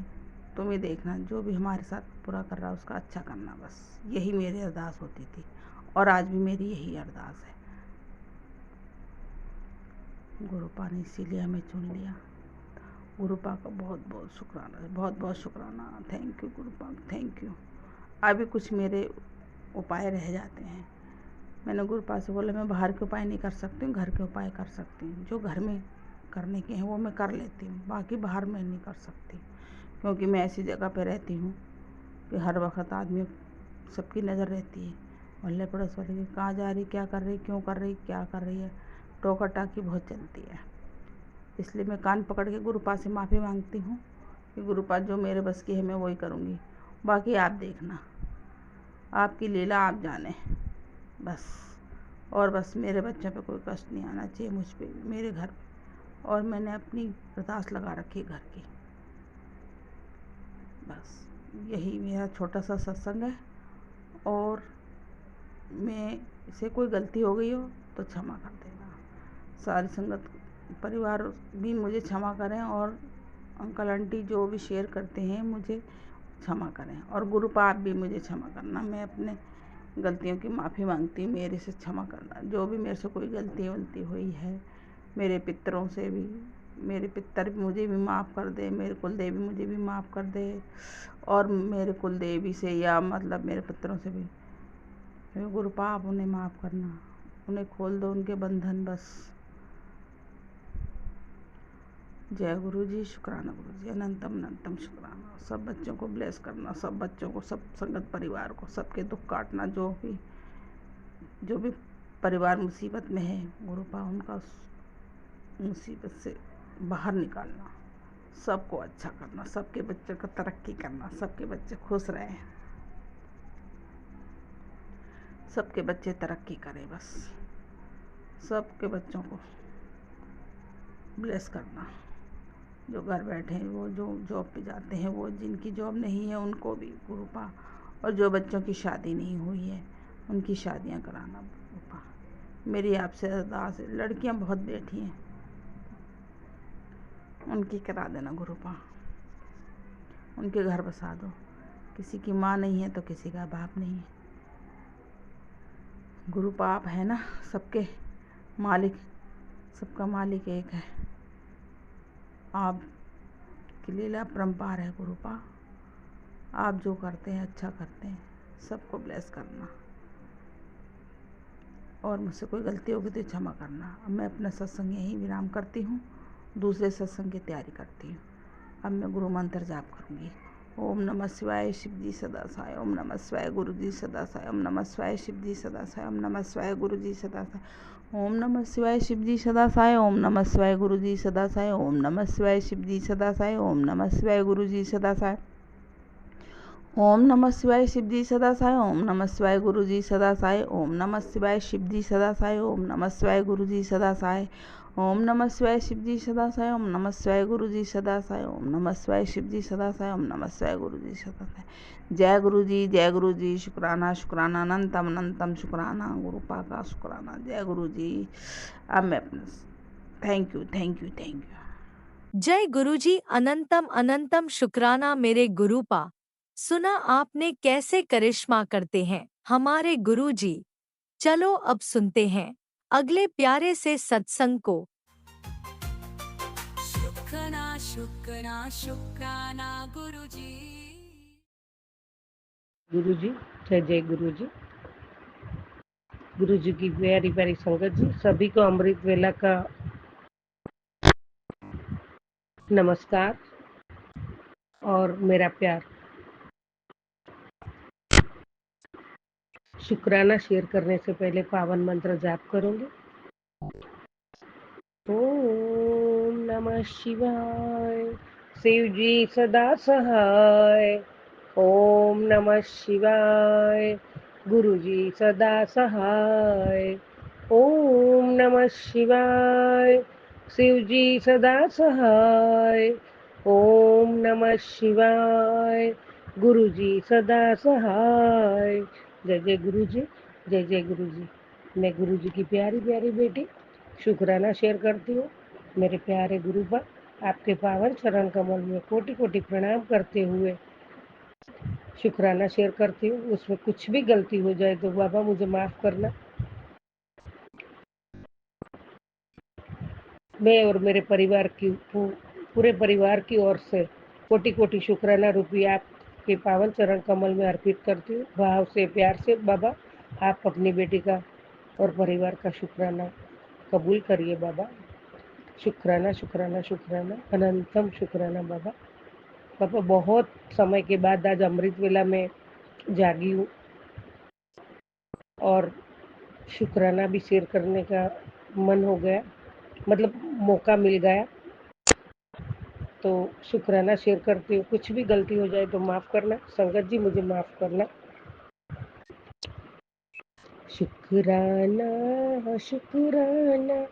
तुम ही देखना, जो भी हमारे साथ पूरा कर रहा है उसका अच्छा करना। बस यही मेरी अरदास होती थी, और आज भी मेरी यही अरदास है। गुरुपा ने इसीलिए हमें चुन लिया। गुरुपा का बहुत बहुत शुक्राना, बहुत बहुत शुक्राना। Thank you गुरुपा, thank you. अभी कुछ मेरे उपाय रह जाते हैं। मैंने गुरुपा से बोला मैं बाहर के उपाय नहीं कर सकती हूँ, घर के उपाय कर सकती हूँ। जो घर में करने के हैं वो मैं कर लेती हूँ, बाकी बाहर में नहीं कर सकती, क्योंकि मैं ऐसी जगह पे रहती हूँ कि हर वक्त आदमी सबकी नज़र रहती है। मोहल्ले पड़ोस वाले की कहाँ जा रही, क्या कर रही, क्यों कर रही, क्या कर रही है, टोका टाकी बहुत चलती है। इसलिए मैं कान पकड़ के गुरुपा से माफ़ी मांगती हूँ कि गुरुपा जो मेरे बस की है मैं वही करूँगी, बाकी आप देखना, आपकी लीला आप जाने बस। और बस मेरे बच्चों पे कोई कष्ट नहीं आना चाहिए, मुझ पे भी, मेरे घर पे। और मैंने अपनी अरदास लगा रखी घर की। बस यही मेरा छोटा सा सत्संग है। और मैं से कोई गलती हो गई हो तो क्षमा कर देना। सारी संगत परिवार भी मुझे क्षमा करें, और अंकल आंटी जो भी शेयर करते हैं मुझे क्षमा करें, और गुरु पाप भी मुझे क्षमा करना। मैं अपने गलतियों की माफ़ी मांगती हूँ, मेरे से क्षमा करना। जो भी मेरे से कोई गलती वलती हुई है, मेरे पितरों से भी, मेरे पितर भी मुझे भी माफ़ कर दे, मेरे कुलदेवी मुझे भी माफ़ कर दे, और मेरे कुलदेवी से या मतलब मेरे पितरों से भी गुरु पाप उन्हें माफ़ करना, उन्हें खोल दो उनके बंधन बस। जय गुरु जी, शुक्राना गुरु जी, अनंतम अनंतम शुक्राना। सब बच्चों को ब्लेस करना, सब बच्चों को, सब संगत परिवार को, सबके दुख काटना, जो भी परिवार मुसीबत में है, गुरु पा उनका उस मुसीबत से बाहर निकालना, सबको अच्छा करना, सबके बच्चों को तरक्की करना, सबके बच्चे खुश रहें, सबके बच्चे तरक्की करें बस, सबके बच्चों को ब्लेस करना। जो घर बैठे हैं, वो जो जॉब पे जाते हैं, वो जिनकी जॉब नहीं है उनको भी गुरु पा, और जो बच्चों की शादी नहीं हुई है उनकी शादियां कराना गुरु पा। मेरी आपसे अरदास है, लड़कियां बहुत बैठी हैं, उनकी करा देना गुरु पा, उनके घर बसा दो। किसी की माँ नहीं है तो किसी का बाप नहीं है, गुरु पाप है ना, सबके मालिक, सबका मालिक एक है। आप की लीला परम्पार है गुरु पा, आप जो करते हैं अच्छा करते हैं, सबको ब्लेस करना, और मुझसे कोई गलती होगी तो क्षमा करना। अब मैं अपना सत्संग यहीं विराम करती हूँ, दूसरे सत्संग की तैयारी करती हूँ। अब मैं गुरु मंत्र जाप करूँगी। ओम नमः शिवाय शिव जी सदा साय, ओम नमः शिवाय गुरु जी सदा साय, ओम नमः शिवाय शिव जी सदा साय, ओम नमः शिवाय गुरु जी सदा साय, ओम नमः शिवाय शिव जी सदा साय, ओम नमः शिवाय गुरु जी सदा साय, ओम नमः शिवाय शिव जी सदा साय, ओम नमः शिवाय गुरु जी सदा साय, ओम नमः शिवाय शिव जी सदा साय, ओम नमः शिवाय गुरु जी सदा साय, ओम नमः शिवाय शिव जी सदा साय, ओम नमः शिवाय गुरु जी सदा साय, ओम नमः शिवाय शिव जी सदा साय, ओम नमः शिवाय गुरु जी सदा साय, ओम नमः शिवाय शिव जी सदा साय, ओम नमः शिवाय गुरु जी सदा साय। जय गुरु जी, जय गुरु जी, शुक्राना शुक्राना, अनंतम अनंतम शुक्राना, गुरु पा का शुक्राना। जय गुरु जी। अब मैं अपना thank you thank you thank you. जय गुरुजी, अनंतम अनंतम शुक्राना मेरे गुरुपा। सुना आपने कैसे करिश्मा करते हैं हमारे गुरुजी। चलो अब सुनते हैं अगले प्यारे से सत्संग को। शुक्राना शुक्राना शुक्राना गुरुजी। गुरु जी, जय जय गुरु जी। गुरु जी की प्यारी प्यारी संगत जी, सभी को अमृत वेला का नमस्कार और मेरा प्यार। शुक्राना शेयर करने से पहले पावन मंत्र जाप करूंगी। ओम नमः शिवाय, शिव जी सदा सहाय। ओम नमः शिवाय, गुरु जी सदा सहाय। ओम नमः शिवाय, शिव जी सदा सहाय। ओम नमः शिवाय, गुरु जी सदा सहाय। जय जय गुरु जी, जय जय गुरु जी। मैं गुरु जी की प्यारी प्यारी बेटी शुक्राना शेयर करती हूँ। मेरे प्यारे गुरु पर आपके पावन चरण कमल में कोटि कोटि प्रणाम करते हुए शुक्राना शेयर करती हूँ। उसमें कुछ भी गलती हो जाए तो बाबा मुझे माफ़ करना। मैं और मेरे परिवार की पूरे परिवार की ओर से कोटि कोटि शुक्राना रूपी आपके पावन चरण कमल में अर्पित करती हूँ। भाव से, प्यार से बाबा, आप अपनी बेटी का और परिवार का शुक्राना कबूल करिए बाबा। शुक्राना शुक्राना शुक्राना, अनंतम शुक्राना बाबा। पापा बहुत समय के बाद आज अमृत वेला में जागी हूँ और शुक्राना भी शेयर करने का मन हो गया, मतलब मौका मिल गया, तो शुक्राना शेयर करती हूँ। कुछ भी गलती हो जाए तो माफ़ करना संगत जी, मुझे माफ़ करना। शुक्राना शुक्राना,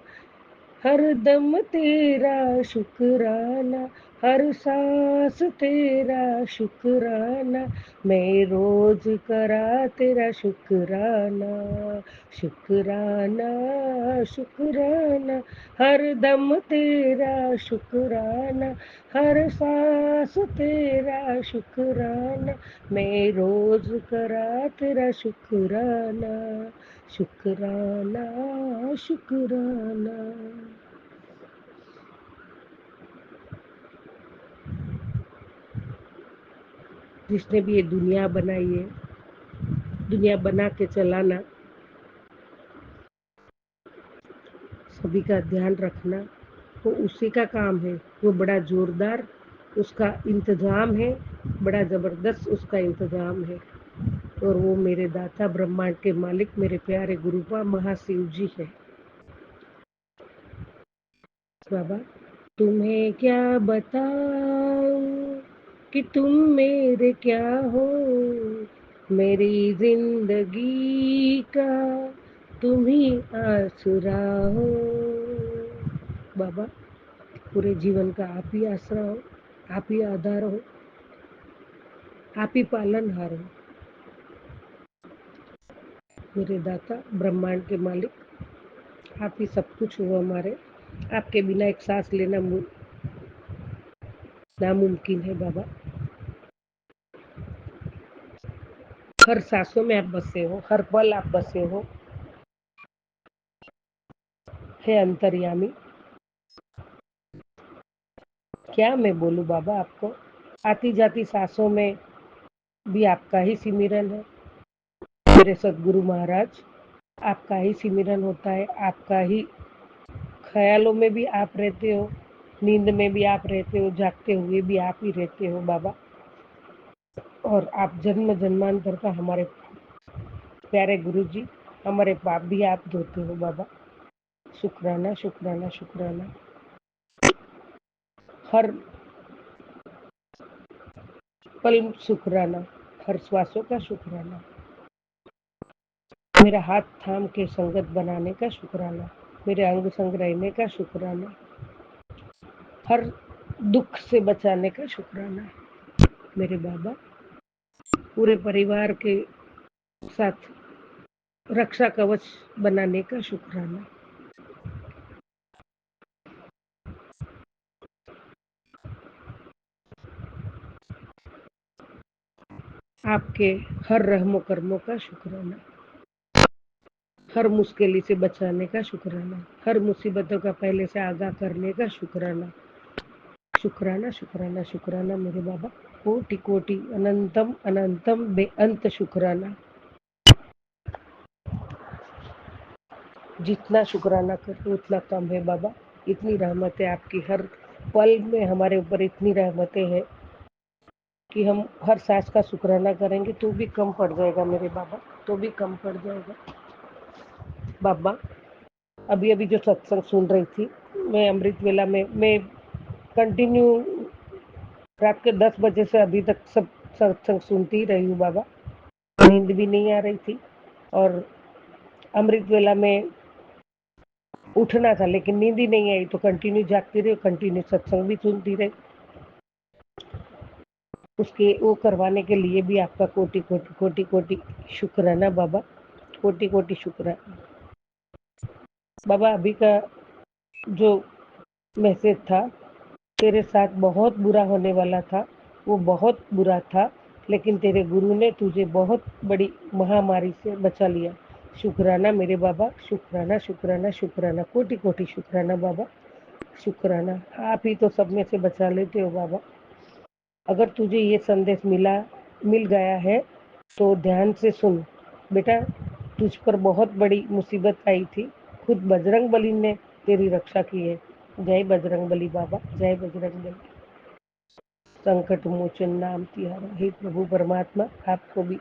हर दम तेरा शुक्राना, हर सांस तेरा शुक्राना, मैं रोज करा तेरा शुक्राना, शुक्राना शुक्राना, हर दम तेरा शुक्राना, हर सांस तेरा शुक्राना, मैं रोज करा तेरा शुक्राना, शुक्राना शुक्राना। जिसने भी ये दुनिया बनाई है, दुनिया बना के चलाना, सभी का ध्यान रखना, वो उसी का काम है। वो बड़ा जोरदार उसका इंतजाम है, बड़ा जबरदस्त उसका इंतजाम है। और वो मेरे दाता ब्रह्मांड के मालिक मेरे प्यारे गुरुपा महाशिव जी है। बाबा, तुम्हें क्या बताऊं कि तुम मेरे क्या हो, मेरी जिंदगी का तुम ही आसरा हो। बाबा, पूरे जीवन का आप ही आसरा हो, आप ही आधार हो, आप ही पालनहार हो। मेरे दाता ब्रह्मांड के मालिक, आप ही सब कुछ हो हमारे। आपके बिना एक सांस लेना नामुमकिन है बाबा। हर सांसों में आप बसे हो, हर पल आप बसे हो। हे अंतर्यामी, क्या मैं बोलूं बाबा आपको। आती जाती सांसों में भी आपका ही सिमरन है। मेरे सदगुरु महाराज, आपका ही सिमरन होता है। आपका ही ख्यालों में भी आप रहते हो, नींद में भी आप रहते हो, जागते हुए भी आप ही रहते हो बाबा। और आप जन्म जन्मांतर का हमारे प्यारे गुरु जी, हमारे पाप भी आप धोते हो बाबा। शुक्राना शुक्राना शुक्राना। हर पल शुक्राना, हर श्वासों का शुक्राना। मेरा हाथ थाम के संगत बनाने का शुक्राना, मेरे अंग संग रहने का शुक्राना, हर दुख से बचाने का शुक्राना। मेरे बाबा, पूरे परिवार के साथ रक्षा कवच बनाने का शुक्राना। आपके हर रहमो कर्मों का शुक्राना, हर मुश्किल से बचाने का शुक्राना, हर मुसीबतों का पहले से आगाह करने का शुक्राना। शुक्राना शुक्राना शुक्राना मेरे बाबा। कोटि कोटि अनंतम अनंतम बेअंत शुक्राना। जितना शुक्राना करो उतना कम है बाबा। इतनी रहमतें आपकी हर पल में हमारे ऊपर, इतनी रहमतें हैं कि हम हर सांस का शुक्राना करेंगे तो भी कम पड़ जाएगा मेरे बाबा, तो भी कम पड़ जाएगा बाबा। अभी अभी जो सत्संग सुन रही थी मैं, अमृत वेला में मैं कंटिन्यू रात के 10 बजे से अभी तक सब सत्संग सुनती ही रही हूँ बाबा। नींद भी नहीं आ रही थी और अमृत वेला में उठना था लेकिन नींद ही नहीं आई, तो कंटिन्यू जागती रही, कंटिन्यू सत्संग भी सुनती रही। उसके वो करवाने के लिए भी आपका कोटि कोटि कोटि कोटि शुक्राना बाबा, कोटि कोटि शुक्राना बाबा। अभी का जो मैसेज था, तेरे साथ बहुत बुरा होने वाला था, वो बहुत बुरा था, लेकिन तेरे गुरु ने तुझे बहुत बड़ी महामारी से बचा लिया। शुक्राना मेरे बाबा, शुक्राना शुक्राना शुक्राना, कोटि कोटि शुक्राना बाबा, शुक्राना। आप ही तो सब में से बचा लेते हो बाबा। अगर तुझे ये संदेश मिल गया है तो ध्यान से सुन बेटा। तुझ पर बहुत बड़ी मुसीबत आई थी, खुद बजरंग बली ने तेरी रक्षा की है। जय बजरंग बली बाबा, जय बजरंग बली। संकट मोचन नाम तिहारा। हे प्रभु परमात्मा, आपको भी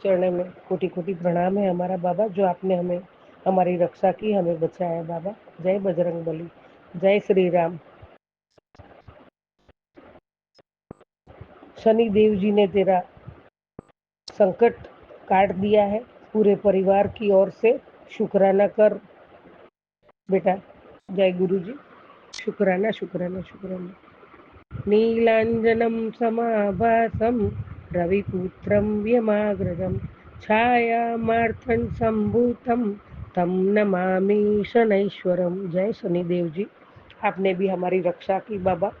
चरण में कोटि कोटि प्रणाम है हमारा बाबा, जो आपने हमें हमारी रक्षा की, हमें बचाया बाबा। जय बजरंग बली, जय श्री राम। शनि देव जी ने तेरा संकट काट दिया है पूरे परिवार की ओर से। शुक्राना कर बेटा। जय गुरु जी। शुक्राना शुक्राना शुक्राना। नीलाञ्जनं समाभासं रविपुत्रं व्यमाग्रजं छायामार्थं सम्भूतं तं नमामि शनैश्वरम। जय शनिदेव जी, आपने भी हमारी रक्षा की बाबा,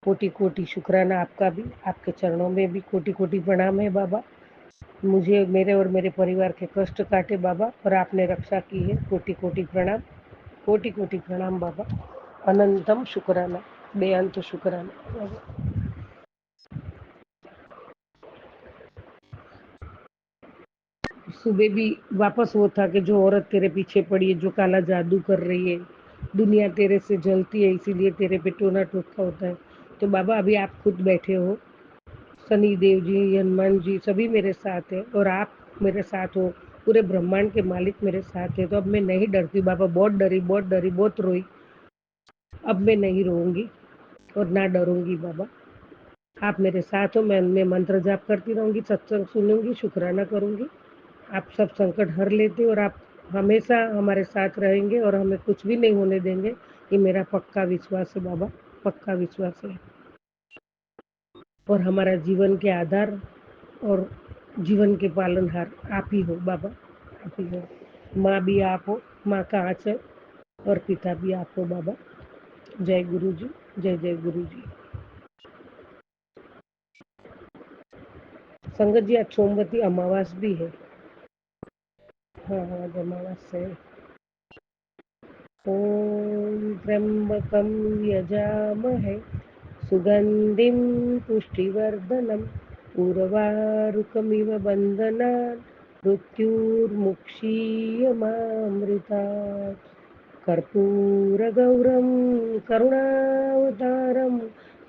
कोटि कोटि शुक्राना आपका भी, आपके चरणों में भी कोटि कोटि प्रणाम है बाबा। मुझे, मेरे और मेरे परिवार के कष्ट काटे बाबा, और आपने रक्षा की है, कोटि कोटि प्रणाम, कोटि कोटि प्रणाम बाबा, अनंतम शुक्राना, बेअंत शुक्राना बाबा। सुबह भी वापस वो था कि जो औरत तेरे पीछे पड़ी है, जो काला जादू कर रही है, दुनिया तेरे से जलती है, इसीलिए तेरे पे टोना टोटका होता है। तो बाबा अभी आप खुद बैठे हो, शनि देव जी, हनुमान जी सभी मेरे साथ है, और आप मेरे साथ हो, पूरे ब्रह्मांड के मालिक मेरे साथ है। तो अब मैं नहीं डरती बाबा, बहुत डरी, बहुत डरी, बहुत रोई। अब मैं नहीं रोऊंगी और ना डरूंगी बाबा। आप मेरे साथ हो, मैं मंत्र जाप करती रहूंगी, सत्संग सुनूंगी, शुक्राना करूंगी। आप सब संकट हर लेते और आप हमेशा हमारे साथ रहेंगे और हमें कुछ भी नहीं होने देंगे। ये मेरा पक्का विश्वास है बाबा, पक्का विश्वास है। और हमारा जीवन के आधार और जीवन के पालनहार आप ही हो बाबा, आप ही हो। माँ भी आप हो, माँ का आंचल, और पिता भी आप हो बाबा। जय गुरु जी, जय जय गुरु जी। संगत जी, आज सोमवती अमावास भी है। हाँ हाँ, आज अमावास है। ओम त्र्यंबकं यजामहे सुगंधिं पुष्टिवर्धनम् उर्वारुकमिव बन्धनान् मृत्युर्मुक्षीयमामृतात्। कर्पूरगौरं करुणावतारं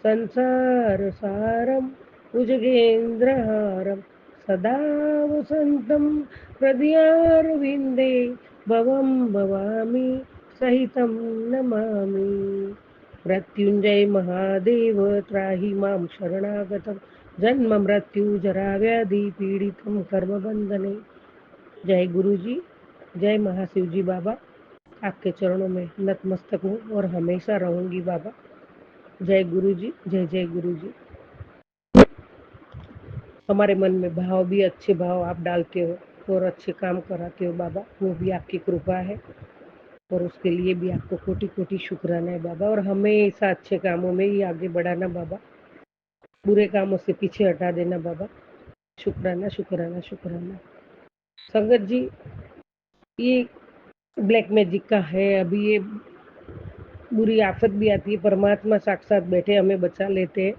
संसारसारं भुजगेन्द्रहारं सदा वसन्तं हृदयारविन्दे भवं भवामि सहितं नमामि। मृत्युंजय महादेव त्राहि मां शरणागतं जन्म मृत्यु जरा व्याधि पीडितं कर्मबंधने। जय गुरु जी, जय महाशिव जी बाबा, आपके चरणों में नतमस्तक हूँ और हमेशा रहूंगी बाबा। जय गुरु जी, जय जय गुरु जी। हमारे मन में भाव भी अच्छे भाव आप डालते हो और अच्छे काम कराते हो बाबा, वो भी आपकी कृपा है, और उसके लिए भी आपको कोटि कोटि शुक्राना है बाबा। और हमेशा अच्छे कामों में ही आगे बढ़ाना बाबा, बुरे कामों से पीछे हटा देना बाबा। शुक्राना शुक्राना शुक्राना। संगत जी, ये ब्लैक मैजिक का है, अभी ये बुरी आफत भी आती है, परमात्मा साक्षात बैठे हमें बचा लेते हैं।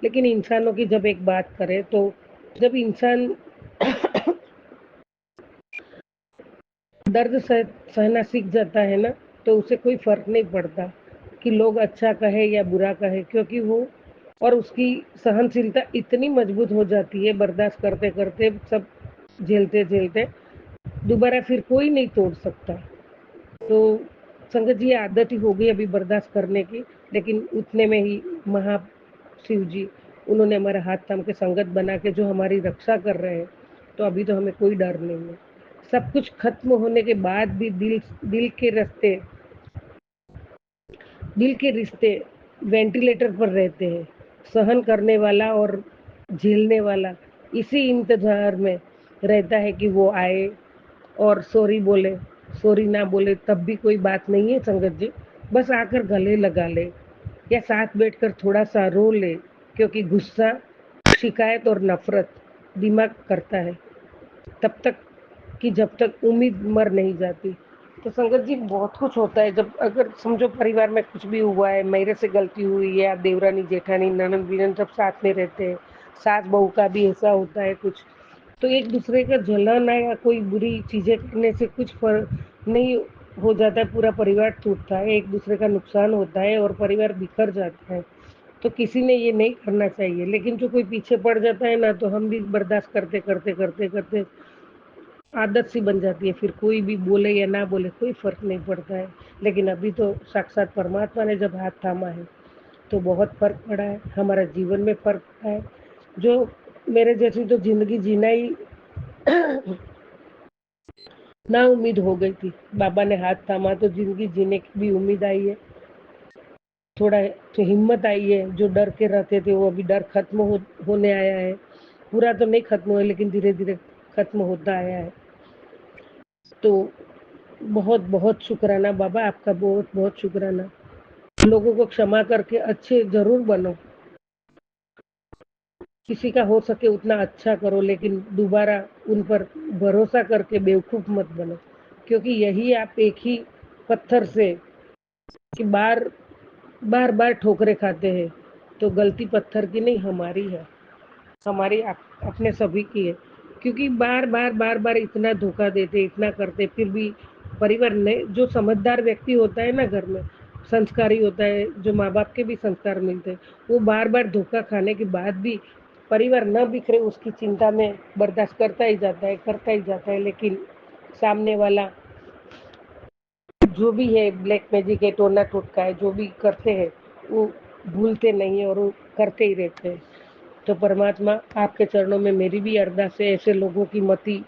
लेकिन इंसानों की जब एक बात करें, तो जब इंसान दर्द सहना सीख जाता है ना, तो उसे कोई फर्क नहीं पड़ता कि लोग अच्छा कहे या बुरा कहे, क्योंकि वो और उसकी सहनशीलता इतनी मजबूत हो जाती है, बर्दाश्त करते करते, सब झेलते झेलते, दोबारा फिर कोई नहीं तोड़ सकता। तो संगत जी, आदत ही हो गई अभी बर्दाश्त करने की, लेकिन उतने में ही महाशिव जी, उन्होंने हमारा हाथ थाम के संगत बना के जो हमारी रक्षा कर रहे हैं, तो अभी तो हमें कोई डर नहीं है। सब कुछ खत्म होने के बाद भी दिल के रिश्ते वेंटिलेटर पर रहते हैं। सहन करने वाला और झेलने वाला इसी इंतजार में रहता है कि वो आए और सॉरी बोले। सॉरी ना बोले तब भी कोई बात नहीं है संगत जी, बस आकर गले लगा ले या साथ बैठकर थोड़ा सा रो ले, क्योंकि गुस्सा, शिकायत और नफरत दिमाग करता है तब तक कि जब तक उम्मीद मर नहीं जाती। तो संगत जी, बहुत कुछ होता है जब, अगर समझो परिवार में कुछ भी हुआ है, मेरे से गलती हुई है, या देवरानी जेठानी ननद बीनन सब साथ में रहते हैं, सास बहू का भी ऐसा होता है कुछ, तो एक दूसरे का जलन या कोई बुरी चीजें करने से कुछ फर्क नहीं हो जाता है, पूरा परिवार टूटता है, एक दूसरे का नुकसान होता है और परिवार बिखर जाता है। तो किसी ने ये नहीं करना चाहिए, लेकिन जो कोई पीछे पड़ जाता है ना, तो हम भी बर्दाश्त करते करते करते करते आदत सी बन जाती है, फिर कोई भी बोले या ना बोले कोई फर्क नहीं पड़ता है। लेकिन अभी तो साक्षात परमात्मा ने जब हाथ थामा है, तो बहुत फर्क पड़ा है, हमारा जीवन में फर्क पड़ा है। जो मेरे जैसी तो जिंदगी जीना ही ना उम्मीद हो गई थी, बाबा ने हाथ थामा तो जिंदगी जीने की भी उम्मीद आई है। थोड़ा तो हिम्मत आई है, जो डर के रहते थे वो अभी डर खत्म होने आया है। पूरा तो नहीं खत्म हुआ लेकिन धीरे-धीरे खत्म होता आया है। तो बहुत-बहुत शुक्राना बाबा, आपका बहुत-बहुत शुक्राना। लोगों को क्षमा करके अच्छे ज़रूर बनो। किसी का हो सके उतना अच्छा करो लेकिन दोबारा उन पर भरोसा करके बेवकूफ़ मत बनो। क्योंकि यही आप एक ही पत्थर से कि बार-बार ठोकरें खाते हैं। तो गलती पत्थर की नहीं हमारी है। हमारी अपने सभी की है। क्योंकि बार-बार इतना धोखा देते, इतना करते, फिर भी परिवार ने जो समझदार व्यक्ति होता है ना घर में, संस्कारी होता है, जो माँ-बाप के भी संस्कार मिलते हैं, वो बार-बार धोखा खाने के बाद भी परिवार न बिखरे उसकी चिंता में बर्दाश्त करता ही जाता है, लेकिन सामने वाला जो भी है ब्लैक मैजिक है, टोना-टोटका है, जो भी करते हैं, वो भूलते नहीं है और वो करते ही रहते हैं। तो परमात्मा आपके चरणों में मेरी भी अरदास है, ऐसे लोगों की मति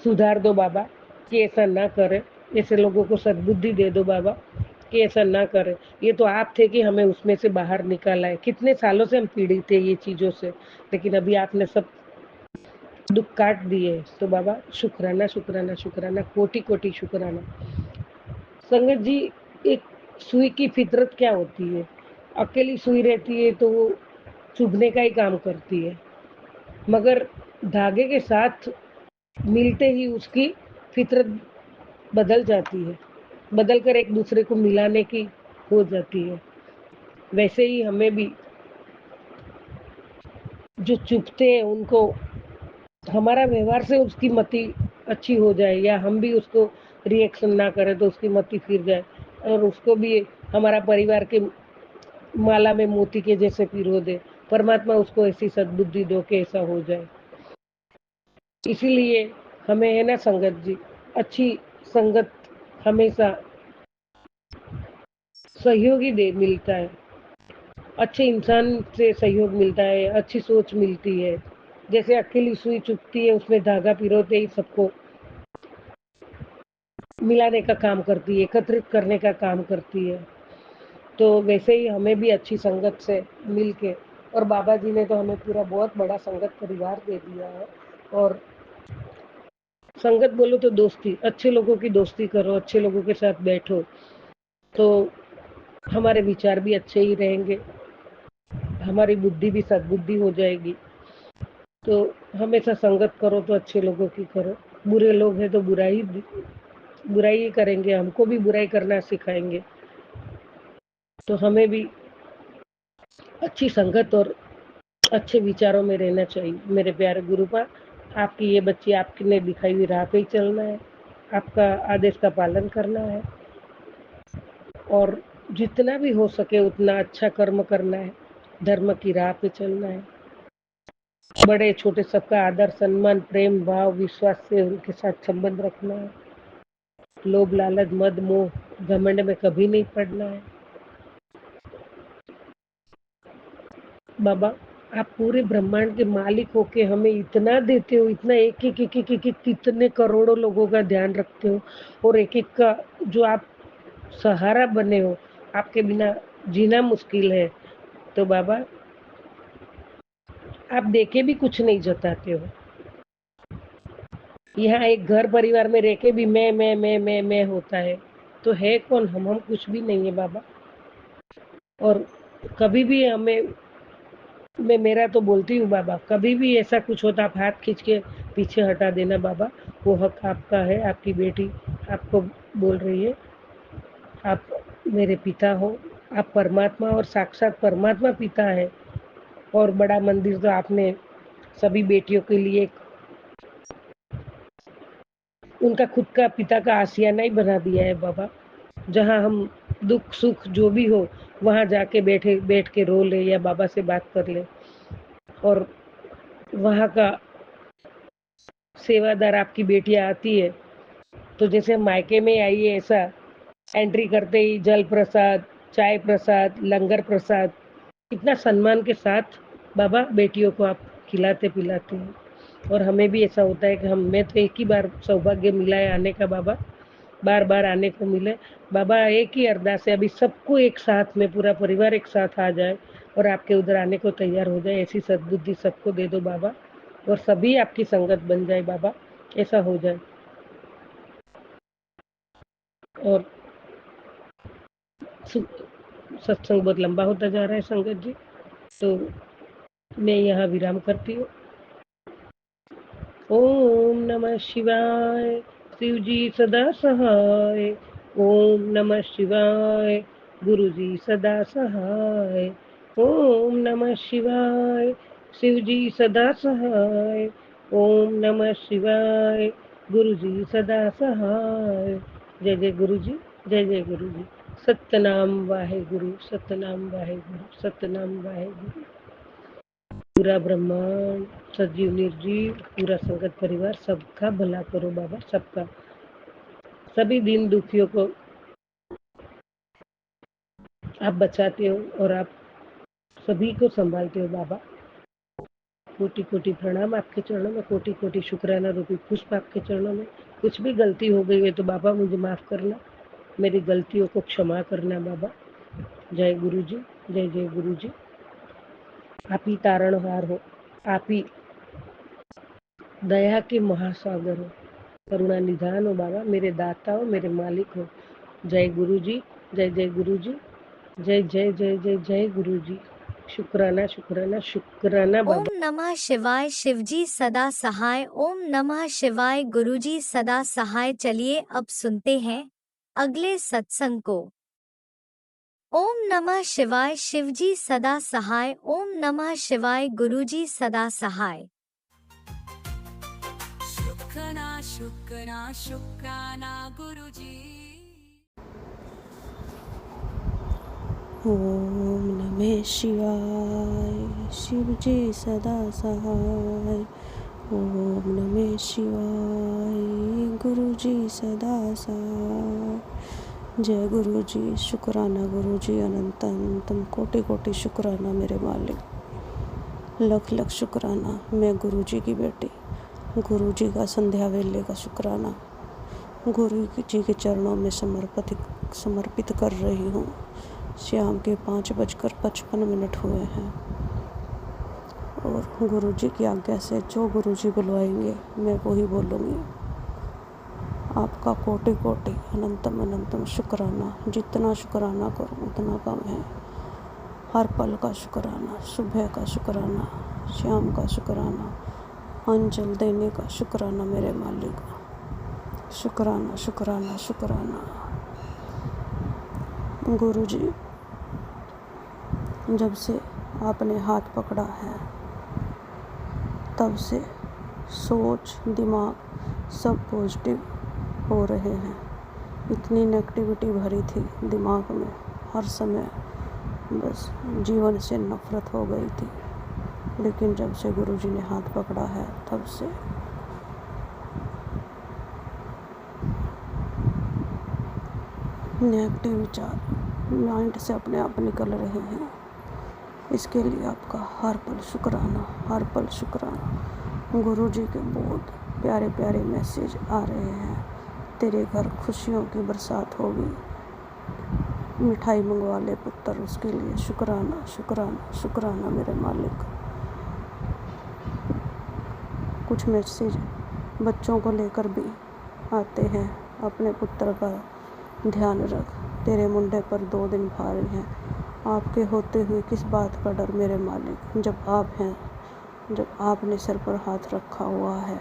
सुधार दो बाबा कि ऐसा ना करें। ऐसे लोगों को सद्बुद्धि दे दो बाबा कि ऐसा ना करें। ये तो आप थे कि हमें उसमें से बाहर निकाला है। कितने सालों से हम पीड़ित थे ये चीज़ों से, लेकिन अभी आपने सब दुख काट दिए। तो बाबा शुक्राना, शुक्राना, शुक्राना, कोटि-कोटि शुक्राना। संगत जी, एक सुई की फितरत क्या होती है? अकेली सुई रहती है तो वो चुभने का ही काम करती है, मगर धागे के साथ मिलते ही उसकी फितरत बदल जाती है, बदल कर एक दूसरे को मिलाने की हो जाती है। वैसे ही हमें भी जो चुभते हैं उनको हमारा व्यवहार से उसकी मति अच्छी हो जाए या हम भी उसको रिएक्शन ना करें तो उसकी मति फिर जाए और उसको भी हमारा परिवार के माला में मोती के जैसे पिरो दे। परमात्मा उसको ऐसी सद्बुद्धि दो कि ऐसा हो जाए। इसीलिए हमें है ना संगत जी, अच्छी संगत हमेशा सहयोगी दे मिलता है। अच्छे इंसान से सहयोग मिलता है, अच्छी सोच मिलती है। जैसे अकेली सुई चुभती है, उसमें धागा पिरोते ही सबको मिलाने का काम करती है, एकत्रित करने का काम करती है। तो वैसे ही हमें भी अच्छी संगत से मिलके और बाबा जी ने तो हमें पूरा बहुत बड़ा संगत परिवार दे दिया है और संगत बोलो तो दोस्ती, अच्छे लोगों की दोस्ती करो, अच्छे लोगों के साथ बैठो, तो हमारे विचार भी अच्छे ही रहेंगे, हमारी बुद्धि भी सद्बुद्धि हो जाएगी। तो हमेशा संगत करो तो अच्छे लोगों की करो, बुरे लोग हैं तो बुराई ही करेंगे, हमको भी बुराई करना सिखाएंगे। तो हमें भी अच्छी संगत और अच्छे विचारों में रहना चाहिए। मेरे प्यारे गुरुपा, आपकी ये बच्ची आपने दिखाई हुई राह पे ही चलना है, आपका आदेश का पालन करना है और जितना भी हो सके उतना अच्छा कर्म करना है, धर्म की राह पे चलना है। बड़े छोटे सबका आदर सम्मान प्रेम भाव विश्वास से उनके साथ संबंध रखना है। लोभ लालच मद मोह घमंड में कभी नहीं पड़ना है। बाबा, आप पूरे ब्रह्मांड के मालिक होके हमें इतना देते हो, इतना एक कितने करोड़ों लोगों का ध्यान रखते हो और एक एक का जो आप सहारा बने हो, आपके बिना जीना मुश्किल है। तो बाबा, आप देके भी कुछ नहीं जताते हो। यहाँ एक घर परिवार में रह के भी मैं होता है, तो है कौन हम कुछ भी नहीं है बाबा। और कभी भी हमें मैं मेरा तो बोलती हूँ बाबा, कभी भी ऐसा कुछ होता आप हाथ खींच के पीछे हटा देना बाबा, वो हक आपका है। आपकी बेटी आपको बोल रही है, आप मेरे पिता हो, आप परमात्मा और साक्षात परमात्मा पिता है और बड़ा मंदिर तो आपने सभी बेटियों के लिए उनका खुद का पिता का आशियाना ही बना दिया है बाबा। जहाँ हम दुख सुख जो भी हो वहाँ जाके बैठ के रो ले या बाबा से बात कर ले और वहाँ का सेवादार आपकी बेटियाँ आती है तो जैसे मायके में आई है ऐसा एंट्री करते ही जल प्रसाद चाय प्रसाद लंगर प्रसाद इतना सम्मान के साथ बाबा बेटियों को आप खिलाते पिलाते हैं और हमें भी ऐसा होता है कि हम मैं तो एक ही बार सौभाग्य मिला है आने का बाबा बार बार आने को मिले। बाबा एक ही अरदास है, अभी सबको एक साथ में पूरा परिवार एक साथ आ जाए और आपके उधर आने को तैयार हो जाए, ऐसी सद्बुद्धि सबको दे दो बाबा, और सभी आपकी संगत बन जाए बाबा, ऐसा हो जाए। और सत्संग बहुत लंबा होता जा रहा है संगत जी, तो मैं यहाँ विराम करती हूँ। ओम नमः शिवाय, शिव जी सदा सहाय। ओम नमः शिवाय, गुरु जी सदा सहाय। ओम नमः शिवाय, शिव जी सदा सहाय। ओम नमः शिवाय, गुरु जी सदा सहाय। जय जय गुरु जी, जय जय गुरु जी। सतनाम वाहे गुरु, सतनाम वाहे गुरु, सतनाम वाहे गुरु। पूरा ब्रह्मांड, सजीव निर्जीव, पूरा संगत परिवार, सबका भला करो बाबा, सबका, सभी दीन दुखियों को आप बचाते हो और आप सभी को संभालते हो बाबा। कोटि कोटि प्रणाम आपके चरणों में, कोटि कोटि शुक्राना रूपी पुष्प आपके चरणों में। कुछ भी गलती हो गई है तो बाबा मुझे माफ करना, मेरी गलतियों को क्षमा करना बाबा। जय गुरु जी, जय जय गुरु जी। आप ही तारणहार हो, आप ही दया के महासागर हो, करुणा निधान हो बाबा, मेरे दाता हो, मेरे मालिक हो। जय गुरु जी, जय जय गुरु जी, जय जय जय जय जय गुरु जी। शुक्राना शुक्राना शुक्राना बाबा। ओम नमः शिवाय, शिवजी सदा सहाय। ओम नमः शिवाय, गुरुजी सदा सहाय। चलिए अब सुनते हैं अगले सत्संग को। ओम नमः शिवाय, शिवजी सदा सहाय। ओम नमः शिवाय, गुरुजी सदा सहाय। शुक्राना शुक्राना शुक्राना गुरुजी। ओम नमः शिवाय, शिव जी सदा सहाय। ओम नमः शिवाय, गुरु जी सदा सहाय। जय गुरु जी, शुक्राना गुरु जी, अनंत अनंतम कोटि कोटि शुक्राना मेरे मालिक। लख लख शुक्राना, मैं गुरु जी की बेटी, गुरु जी का संध्या वेले का शुक्राना गुरु जी के चरणों में समर्पित कर रही हूँ। शाम के 5:55 हुए हैं और गुरु जी की आज्ञा से जो गुरु जी बुलवाएंगे मैं वही बोलूँगी। आपका कोटि कोटि अनंतम अनंतम शुक्राना, जितना शुक्राना करूँ उतना कम है। हर पल का शुक्राना, सुबह का शुक्राना, शाम का शुक्राना, अंजल देने का शुक्राना मेरे मालिक। शुक्राना शुक्राना शुक्राना। गुरु जी, जब से आपने हाथ पकड़ा है तब से सोच दिमाग सब पॉजिटिव हो रहे हैं। इतनी नेगेटिविटी भरी थी दिमाग में, हर समय बस जीवन से नफरत हो गई थी। लेकिन जब से गुरुजी ने हाथ पकड़ा है तब से नेगेटिव विचार माइंड से अपने आप निकल रहे हैं। इसके लिए आपका हर पल शुक्राना, हर पल शुक्राना। गुरुजी के बहुत प्यारे प्यारे मैसेज आ रहे हैं। तेरे घर खुशियों की बरसात होगी, मिठाई मंगवा ले पुत्र, उसके लिए शुक्राना शुक्राना शुक्राना मेरे मालिक। कुछ मैसेज बच्चों को लेकर भी आते हैं। अपने पुत्र का ध्यान रख, तेरे मुंडे पर 2 दिन भारी हैं। आपके होते हुए किस बात का डर मेरे मालिक, जब आप हैं, जब आपने सिर पर हाथ रखा हुआ है,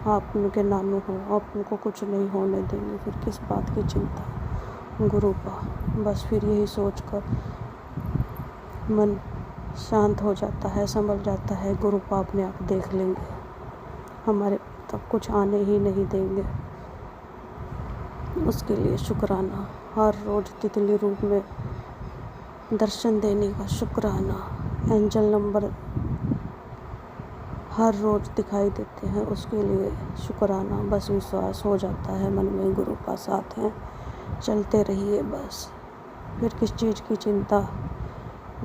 आप उनके नानू हो, आप उनको कुछ नहीं होने देंगे, फिर किस बात की चिंता गुरु का। बस फिर यही सोचकर मन शांत हो जाता है, संभल जाता है। गुरु का अपने आप देख लेंगे, हमारे तक कुछ आने ही नहीं देंगे। उसके लिए शुक्राना। हर रोज़ तितली रूप में दर्शन देने का शुक्राना। एंजल नंबर हर रोज़ दिखाई देते हैं, उसके लिए शुक्राना। बस विश्वास हो जाता है मन में, गुरु का साथ है, चलते रहिए बस। फिर किस चीज़ की चिंता।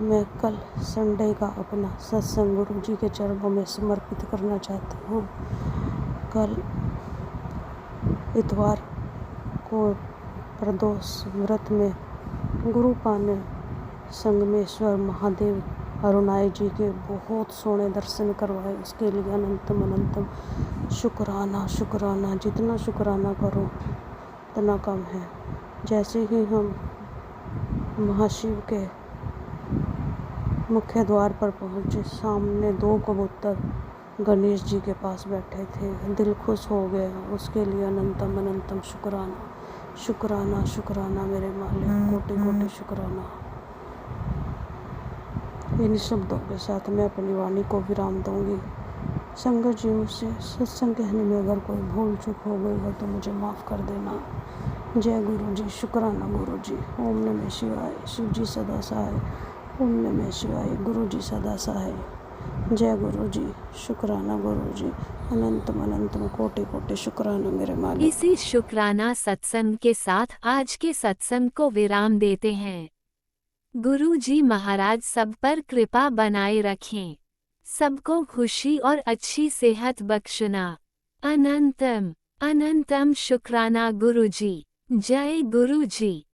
मैं कल संडे का अपना सत्संग गुरु जी के चरणों में समर्पित करना चाहती हूँ। कल इतवार और प्रदोष व्रत में गुरु पाने संगमेश्वर महादेव अरुणाई जी के बहुत सोने दर्शन करवाए। उसके लिए अनंतम अनंतम शुक्राना शुक्राना। जितना शुक्राना करो उतना कम है। जैसे ही हम महाशिव के मुख्य द्वार पर पहुँचे, सामने 2 कबूतर गणेश जी के पास बैठे थे। दिल खुश हो गया। उसके लिए अनंतम अनंतम शुक्राना शुक्राना शुक्राना मेरे मालिक, कोटि कोटि शुक्राना। इन शब्दों के साथ मैं अपनी वाणी को विराम दूंगी। संगत जी, मुझसे सत्संग कहने में अगर कोई भूल चूक हो गई है तो मुझे माफ़ कर देना। जय गुरु जी। शुक्राना गुरु जी। ओम नमः शिवाय। शिव जी सदा सहाय। ओम नमः शिवाय। गुरु जी सदा सहाय। जय गुरु जी। शुक्राना गुरु जी। अनंतम अनंतम कोटि कोटि शुक्राना मेरे मालिक। इसी शुक्राना सत्संग के साथ आज के सत्संग को विराम देते हैं। गुरु जी महाराज सब पर कृपा बनाए रखें। सबको खुशी और अच्छी सेहत बख्शना। अनंतम अनंतम शुक्राना गुरु जी। जय गुरु जी।